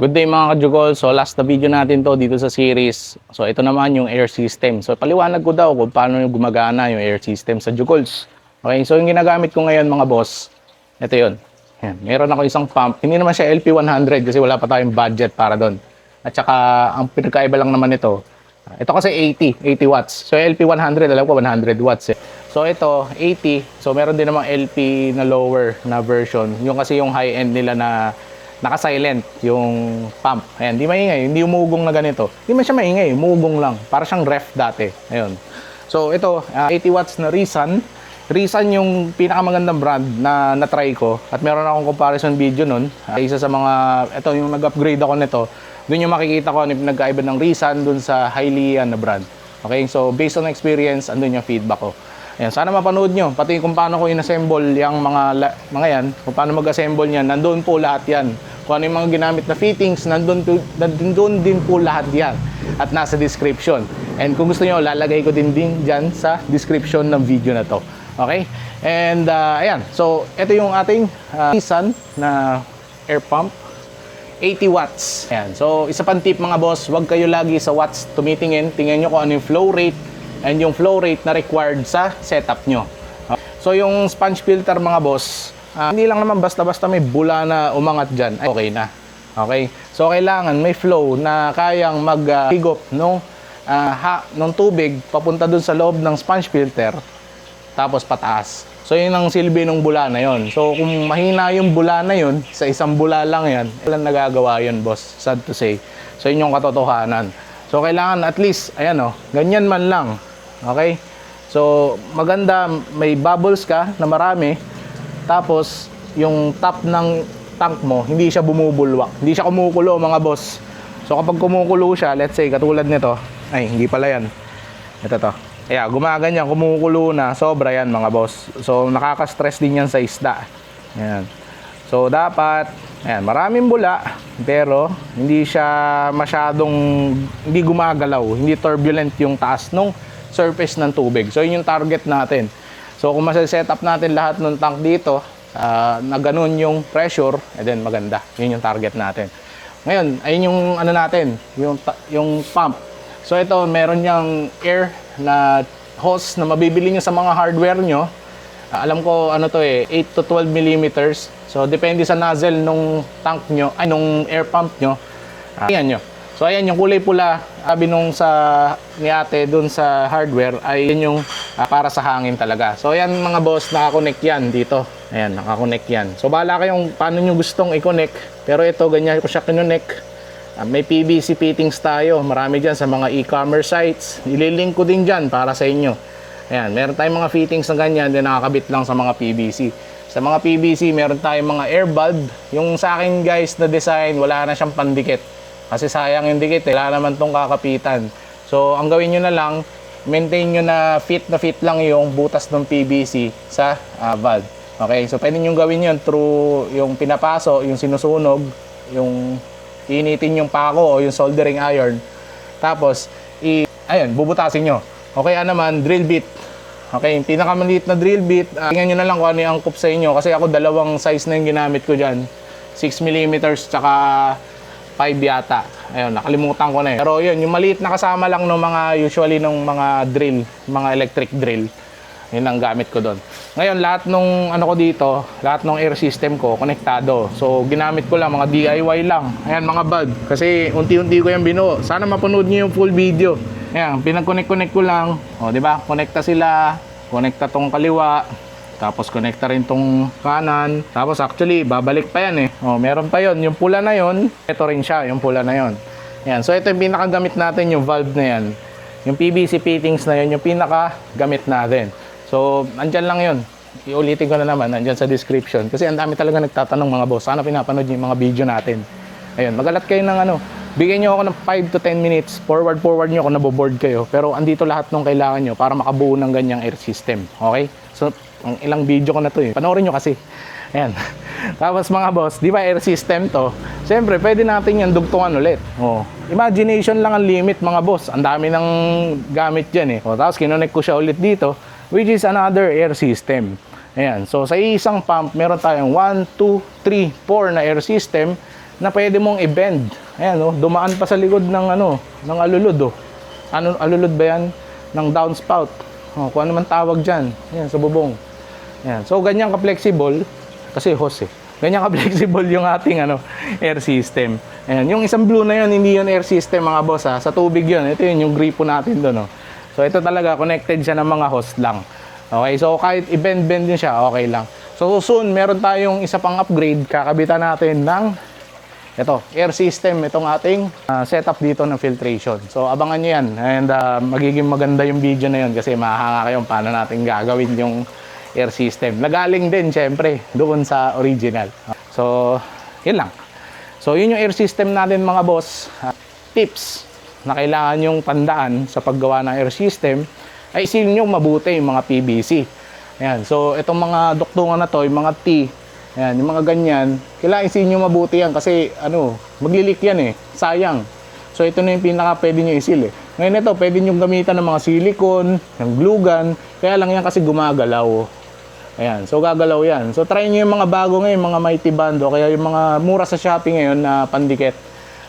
Good day mga kajugol. So last na video natin to dito sa series. So ito naman yung air system. So paliwanag ko daw kung paano yung gumagana yung air system sa jugols. Okay, so yung ginagamit ko ngayon mga boss, ito yun. Yan. Meron ako isang pump. Hindi naman siya LP100 kasi wala pa tayong budget para doon. At saka ang pinagkaiba lang naman ito kasi 80 watts. So LP100 alam ko 100 watts eh. So ito 80. So meron din namang LP na lower na version. Yung kasi yung high end nila na naka-silent yung pump. Ayan, di maingay, hindi umugong na ganito. Hindi man siya maingay, umugong lang. Para siyang ref dati. Ayun. So ito, 80 watts na Risan. Risan yung pinakamagandang brand na na-try ko. At meron akong comparison video nun. Isa sa mga, ito yung nag-upgrade ako nito. Doon yung makikita ko ano yung nagkaiba ng Risan dun sa Hylian na brand. Okay, so based on experience, andun yung feedback ko. Ayan, sana mapanood nyo. Pati kung paano ko inassemble yung mga yan, kung paano mag-assemble yan, nandun po lahat yan. Kung ano yung mga ginamit na fittings, nandun din po lahat yan. At nasa description. And kung gusto nyo, lalagay ko din dyan sa description ng video na to. Okay? And ayan, so ito yung ating Nissan na air pump. 80 watts. Ayan. So isa pang tip mga boss, huwag kayo lagi sa watts tumitingin. Tingnan nyo kung ano yung flow rate and yung flow rate na required sa setup nyo. So yung sponge filter mga boss, hindi lang naman basta-basta may bula na umangat dyan, ay okay na. Okay? So kailangan may flow na kayang maghigop nung tubig papunta dun sa loob ng sponge filter tapos pataas. So yun ang silbi ng bula na yun. So kung mahina yung bula na yun, sa isang bula lang yan, walang nagagawa yun boss, sad to say. So yun yung katotohanan. So kailangan at least, ayan o, ganyan man lang. Okay? So, maganda, may bubbles ka na marami. Tapos, yung top ng tank mo, hindi siya bumubulwak. Hindi siya kumukulo, mga boss. So, kapag kumukulo siya, let's say, katulad nito. Ay, hindi pala yan. Ito to. Kaya, gumaganyan, kumukulo na. Sobra yan, mga boss. So, nakaka-stress din yan sa isda. Ayan. So, dapat, ayan, maraming bula. Pero, hindi siya masyadong, hindi gumagalaw. Hindi turbulent yung taas nung surface ng tubig. So yun yung target natin. So kung masa-set up natin lahat ng tank dito na ganun yung pressure, then maganda. Yun yung target natin. Ngayon, ayun yung ano natin, yung pump. So ito, meron niyang air na hose na mabibili nyo sa mga hardware nyo. Alam ko ano to 8 to 12 millimeters. So depende sa nozzle nung tank nyo, ay nung air pump nyo. Ayan nyo. So ayan yung kulay pula, sabi nung ni ate dun sa hardware ay yun yung para sa hangin talaga. So ayan mga boss, nakakonect yan dito. Ayan, nakakonect yan. So bahala kayong paano nyo gustong i-connect. Pero ito, ganyan ko siya kinonect. May PVC fittings tayo. Marami dyan sa mga e-commerce sites. Ililink ko din dyan para sa inyo. Ayan, meron tayong mga fittings na ganyan din nakakabit lang sa mga PVC. Sa mga PVC, meron tayong mga air bulb. Yung sa akin guys na design, wala na siyang pandikit. Kasi sayang yung dikit, wala naman tong kakapitan. So, ang gawin nyo na lang, maintain nyo na fit lang yung butas ng PVC sa valve. Okay, so pwede nyo gawin yun through yung pinapaso, yung sinusunog, yung initin yung pako o yung soldering iron. Tapos, ayun, bubutasin nyo. Okay, naman, drill bit. Okay, yung pinakamaliit na drill bit, tingnan nyo na lang kung ano yung angkop sa inyo. Kasi ako dalawang size na yung ginamit ko dyan. 6mm tsaka 5 yata. Ayun, nakalimutan ko na yun. Pero yun, yung maliit na kasama lang ng mga usually ng mga drill, mga electric drill. Yun ang gamit ko doon. Ngayon, lahat nung ano ko dito, lahat ng air system ko, konektado. So, ginamit ko lang, mga DIY lang. Ayan, mga bulb. Kasi unti-unti ko yung binuo. Sana mapanood niyo yung full video. Ayan, pinag-connect ko lang. O, di ba? Konekta sila. Konekta tong kaliwa. Tapos connecta rin tong kanan. Tapos actually, babalik pa yan eh. Oh, meron pa yon. Yung pula na yon, ito rin siya, yung pula na yon. Yan. So ito yung pinakagamit natin, yung valve na yan. Yung PVC fittings na yon, yung pinakagamit natin. So, andyan lang yon. Iulitin ko na naman, andyan sa description. Kasi ang dami talaga nagtatanong mga boss. Sana pinapanood yung mga video natin. Ayun, magalat kayo ng ano. Bigyan nyo ako ng 5 to 10 minutes. Forward nyo kung naboboard kayo. Pero andito lahat ng kailangan nyo para makabuo ng ganyang air system. Okay? So, ang ilang video ko na to eh. Panoorin nyo kasi. Ayan. Tapos mga boss, di ba air system to? Siyempre, pwede natin yan dugtungan ulit. Oh. Imagination lang ang limit mga boss. Ang dami ng gamit dyan eh. Oh, tapos kinonect ko siya ulit dito, which is another air system. Ayan. So sa isang pump, meron tayong 1, 2, 3, 4 na air system na pwede mong i-bend. Ayan, oh, dumaan pa sa likod ng ano, ng alulod, oh. Ano, alulod ba yan? Ng downspout. Oh, kung ano man tawag diyan. Ayan, sa bubong. Ayan. So, ganyan ka-flexible, kasi hose eh. Ganyan ka-flexible yung ating ano, air system. Ayan. Yung isang blue na yun, hindi yun air system mga boss ha. Sa tubig yun. Ito yun, yung gripo natin doon. Oh. So, ito talaga, connected siya ng mga hose lang. Okay, so kahit i-bend-bend din siya, okay lang. So, soon, meron tayong isa pang upgrade. Kakabitan natin ng ito, air system. Itong ating setup dito ng filtration. So, abangan nyo yan. And magiging maganda yung video na yun kasi mahanga kayo paano natin gagawin yung air system. Nagaling din, syempre, doon sa original. So, yun lang. So, yun yung air system natin mga boss. Tips na kailangan yung tandaan sa paggawa ng air system ay isilin nyo mabuti yung mga PVC. Ayan. So, itong mga duktungan na to, yung mga T, ayan, yung mga ganyan, kailangan isilin nyo mabuti yan kasi, ano, maglilik yan eh. Sayang. So, ito na yung pinaka pwede nyo isil eh. Ngayon ito, pwede nyo gamitan ng mga silicone, ng glue gun, kaya lang yan kasi gumagalaw. Ayan, so gagalaw yan. So try nyo yung mga bago ngayon, mga Mighty Band, o kaya yung mga mura sa Shopee ngayon na pandikit.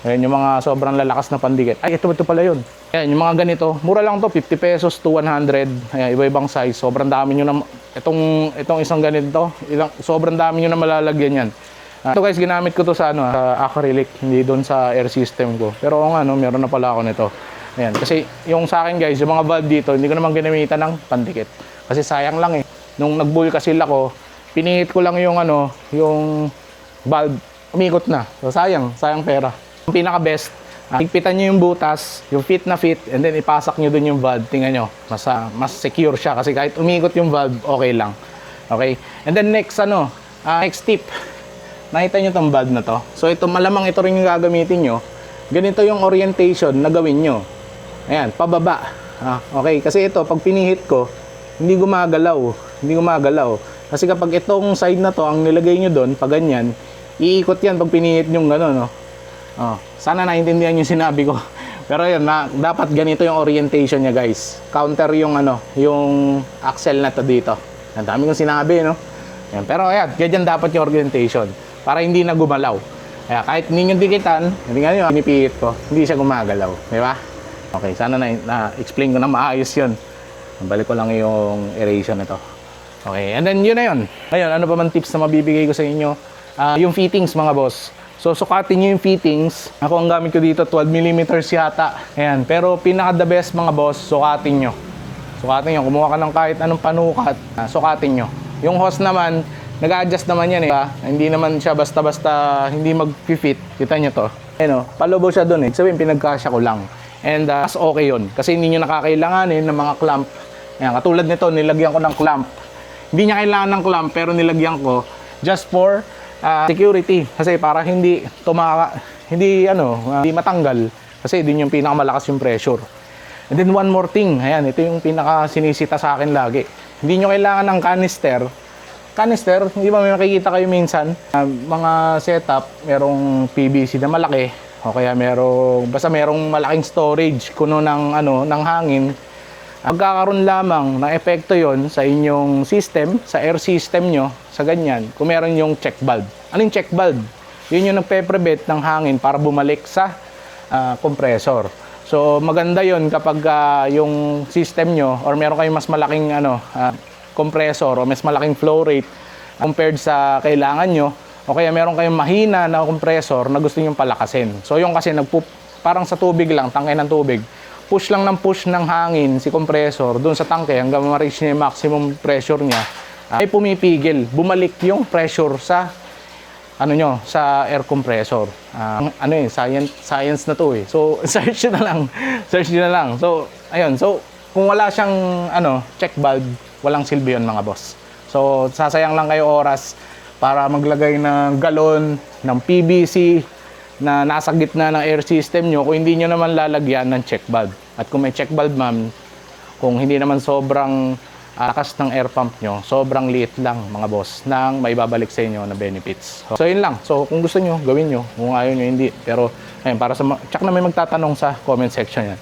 Ayan, yung mga sobrang lalakas na pandikit. Ay, ito pala yun. Ayan, yung mga ganito, mura lang to, 50 pesos to 100. Ayan, iba-ibang size. Sobrang dami nyo na, itong isang ganito, sobrang dami nyo na malalagyan yan. Ito guys, ginamit ko to sa, ano, sa acrylic, hindi doon sa air system ko. Pero nga, no, meron na pala ako nito. Ayan, kasi yung sa akin guys, yung mga valve dito, hindi ko naman ginamitan ng pandikit. Kasi sayang lang eh. Nung nag-bull kasi ako, pinihit ko lang yung ano, yung valve, umikot na. So sayang pera. Yung pinaka-best, higpitan nyo yung butas, yung fit na fit, and then ipasak nyo dun yung valve. Tingnan nyo, mas secure siya kasi kahit umikot yung valve, okay lang. Okay? And then next, next tip. Nakita nyo tong valve na to. So ito, malamang ito rin yung gagamitin nyo. Ganito yung orientation na gawin nyo. Ayan, pababa. Okay, kasi ito, pag pinihit ko, hindi gumagalaw. Hindi gumagalaw. Kasi kapag itong side na to, ang nilagay nyo doon, pag ganyan, iikot yan pag pinihit nyo gano'n, no? Sana naintindihan yung sinabi ko. Pero yun, dapat ganito yung orientation niya, guys. Counter yung, yung axle na to dito. Ang dami kong sinabi, no? Yan. Pero ayan, ganyan dapat yung orientation. Para hindi na gumalaw. Kaya kahit hindi nyo dikitan, hindi nga nyo, pinipihit ko, hindi siya gumagalaw. Di ba? Okay, sana na-explain ko na maayos yun. Balik ko lang yung aeration nito. Okay, and then yun na yun. Ngayon, ano pa man tips na mabibigay ko sa inyo? Yung fittings mga boss. So, sukatin nyo yung fittings. Ako ang gamit ko dito, 12mm yata. Ayan, pero pinaka the best mga boss, sukatin nyo. Sukatin nyo, kumuha ka ng kahit anong panukat, sukatin nyo. Yung hose naman, nag-adjust naman yan eh. Hindi naman siya basta-basta hindi mag-fit. Kita nyo to. Ayan o, palubo siya dun eh. Sabihin, pinagkasya ko lang. And mas okay yun. Kasi hindi nyo nakakailanganin ng mga clamp. Ayan, katulad nito, nilagyan ko ng clamp. Hindi niya kailangan ng clamp pero nilagyan ko just for security kasi para hindi matanggal kasi din yung pinakamalakas yung pressure. And then one more thing, ayan, ito yung pinaka sinisita sa akin lagi. Hindi nyo kailangan ng canister, hindi ba may makikita kayo minsan mga setup, merong PVC na malaki o kaya basta merong malaking storage kuno ng hangin. Magkakaroon lamang ng epekto yon sa inyong system, sa air system nyo, sa ganyan, kung meron yung check valve. Ano yung check valve? Yun yung nagpe-prevent ng hangin para bumalik sa compressor. So, maganda yon kapag yung system nyo, or meron kayong mas malaking compressor, o mas malaking flow rate compared sa kailangan nyo, o kaya meron kayong mahina na compressor na gusto nyo palakasin. So, yung kasi parang sa tubig lang, tangke ng tubig, push lang ng push ng hangin si compressor doon sa tangke hanggang ma-reach niya yung maximum pressure niya, ay pumipigil, bumalik yung pressure sa sa air compressor. Science na to eh. So search na lang. So ayun, so kung wala siyang check valve, walang silbi yun mga boss. So sasayang lang kayo oras para maglagay ng galon ng PVC na nasa gitna ng air system nyo kung hindi nyo naman lalagyan ng check valve. At kung may check valve ma'am, kung hindi naman sobrang lakas ng air pump nyo, sobrang liit lang mga boss ng may babalik sa inyo na benefits. So yun lang. So kung gusto nyo, gawin nyo. Kung ayaw nyo, hindi. Pero ayun, para sa check na may magtatanong sa comment section yan.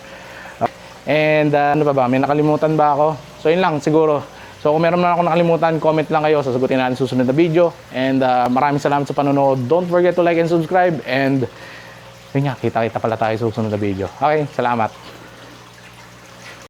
And ano pa ba? May nakalimutan ba ako? So yun lang siguro. So kung meron na ako nakalimutan, comment lang kayo, sasagutin natin sa susunod na video. And maraming salamat sa panonood. Don't forget to like and subscribe. And yun nga, kita-kita pala tayo sa susunod na video. Okay, salamat.